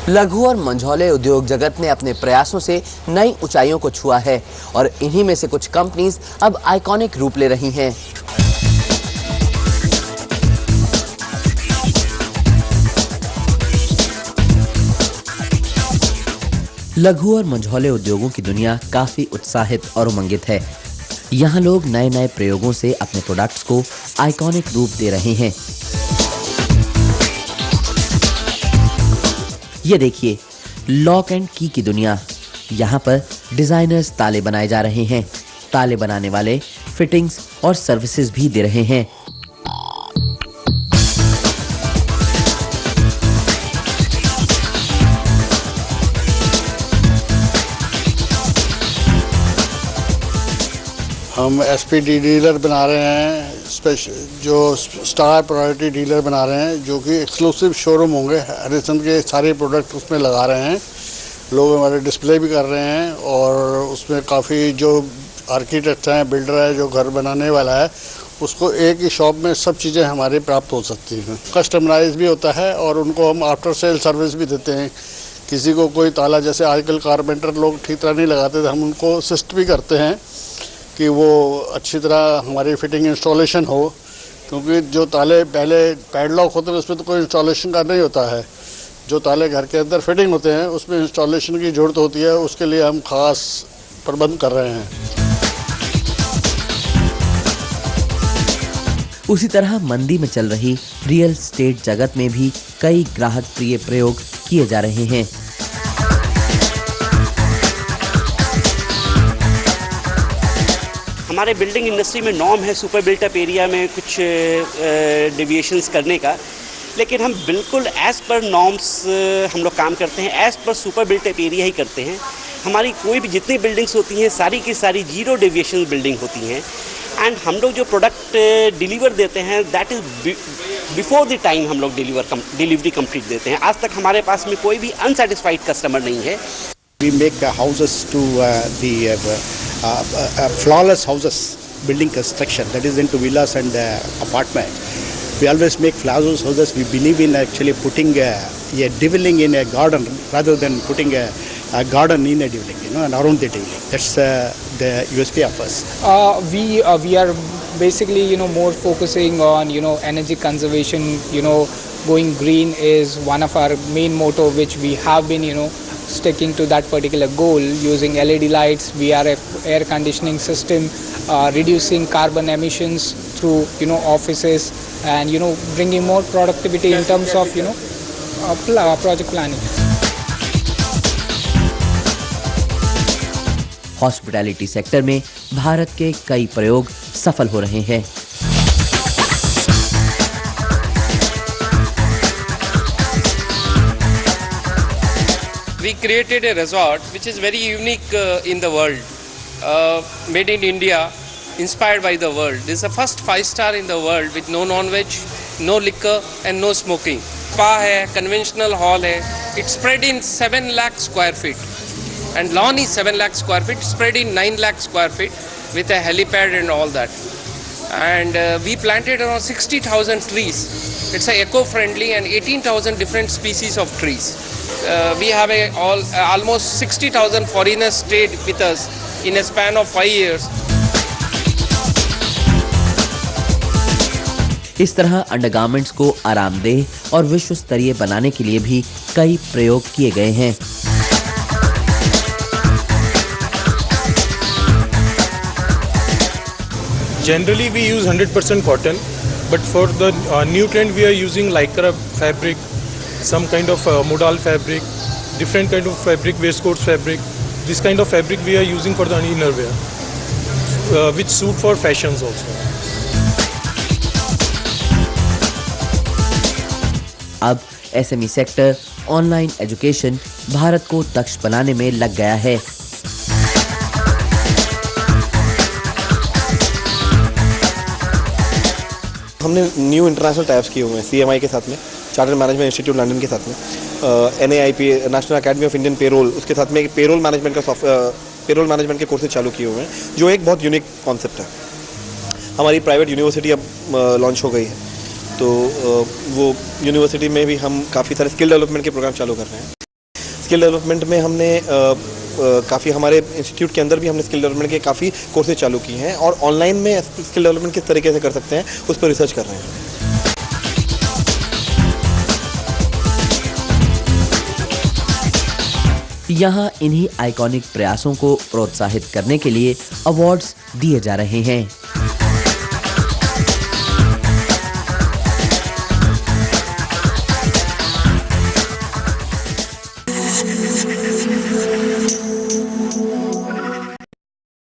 लघु और मंझौले उद्योग जगत ने अपने प्रयासों से नई ऊंचाइयों को छुआ है और इन्हीं में से कुछ कंपनीज अब आइकॉनिक रूप ले रही हैं। लघु और मंझौले उद्योगों की दुनिया काफी उत्साहित और उमंगित है। यहाँ लोग नए नए प्रयोगों से अपने प्रोडक्ट्स को आइकॉनिक रूप दे रहे हैं। ये देखिए, लॉक एंड की दुनिया। यहाँ पर डिजाइनर्स ताले बनाए जा रहे हैं। ताले बनाने वाले फिटिंग्स और सर्विसेज भी दे रहे हैं। हम एसपीडी डीलर बना रहे हैं, जो स्टार प्रायोरिटी डीलर बना रहे हैं, जो कि एक्सक्लूसिव शोरूम होंगे। हरिचंद के सारे प्रोडक्ट उसमें लगा रहे हैं। लोग हमारे डिस्प्ले भी कर रहे हैं और उसमें काफ़ी जो आर्किटेक्ट हैं, बिल्डर है, जो घर बनाने वाला है, उसको एक ही शॉप में सब चीज़ें हमारी प्राप्त हो सकती हैं। कस्टमाइज भी होता है और उनको हम आफ्टर सेल सर्विस भी देते हैं। किसी को कोई ताला, जैसे आजकल कारपेंटर लोग ठीक तरह नहीं लगाते थे, हम उनको असिस्ट भी करते हैं कि वो अच्छी तरह हमारी फिटिंग इंस्टॉलेशन हो, क्योंकि जो ताले पहले पैडलॉक होते हैं उसमें तो कोई इंस्टॉलेशन का नहीं होता है। जो ताले घर के अंदर फिटिंग होते हैं उसमें इंस्टॉलेशन की ज़रूरत होती है। उसके लिए हम खास प्रबंध कर रहे हैं। उसी तरह मंदी में चल रही रियल एस्टेट जगत में भी कई ग्राहक प्रिय प्रयोग किए जा रहे हैं। हमारे बिल्डिंग इंडस्ट्री में नॉर्म है सुपर बिल्ट अप एरिया में कुछ डेविएशंस करने का, लेकिन हम बिल्कुल एज़ पर नॉर्म्स हम लोग काम करते हैं, as per super built up area ही करते हैं। हमारी कोई भी जितनी बिल्डिंग्स होती हैं सारी की सारी 0 डेविएशन बिल्डिंग होती हैं। एंड हम लोग जो प्रोडक्ट डिलीवर देते हैं that is before the time हम लोग डिलीवरी कंप्लीट देते हैं। आज तक हमारे पास में कोई भी अनसेटिस्फाइड कस्टमर नहीं है। We make houses to flawless houses, building construction, that is into villas and apartments. We always make flawless houses. We believe in actually putting a deviling in a garden rather than putting a garden in a deviling, and around the deviling. That's the USP of us. We are basically, more focusing on, energy conservation. Going green is one of our main motto, which we have been, sticking to that particular goal, using LED lights, VRF air conditioning system, reducing carbon emissions through offices, and bringing more productivity in terms of project planning. Hospitality sector में भारत के कई प्रयोग सफल हो रहे हैं। We created a resort which is very unique in the world, made in India, inspired by the world. This is the first 5-star in the world with no non-veg, no liquor and no smoking. Spa hai, conventional hall hai. It's spread in 7 lakh square feet. And lawn is 7 lakh square feet, spread in 9 lakh square feet with a helipad and all that. And we planted around 60,000 trees. It's eco-friendly and 18,000 different species of trees. We have almost 60,000 foreigners stayed with us in a span of 5 years. इस तरह undergarments को आरामदेह और विश्व स्तरीय बनाने के लिए भी कई प्रयोग किए गए हैं। Generally we use 100% cotton, but for the new trend we are using lycra fabric, some kind of modal fabric, different kind of fabric, waistcoat fabric. This kind of fabric we are using for the innerwear, which suit for fashions also. अब SME sector online education Bharat को दक्ष बनाने में लग गया है। हमने new international types किए हुए हैं CMI के साथ में, चार्टर्ड मैनेजमेंट इंस्टीट्यूट लंदन के साथ में, NAIP national academy of Indian payroll, उसके साथ में पेरोल मैनेजमेंट के कोर्सेज चालू किए हुए हैं, जो एक बहुत यूनिक कॉन्सेप्ट है। हमारी प्राइवेट यूनिवर्सिटी अब लॉन्च हो गई है तो वो यूनिवर्सिटी में भी हम काफ़ी सारे स्किल डेवलपमेंट के प्रोग्राम चालू कर रहे हैं। स्किल डेवलपमेंट में हमने काफ़ी हमारे इंस्टीट्यूट के अंदर भी हमने स्किल डेवलपमेंट के काफ़ी कोर्सेज चालू किए हैं और ऑनलाइन में स्किल डेवलपमेंट किस तरीके से कर सकते हैं उस पर रिसर्च कर रहे हैं। यहाँ इन्हीं आइकॉनिक प्रयासों को प्रोत्साहित करने के लिए अवार्ड्स दिए जा रहे हैं।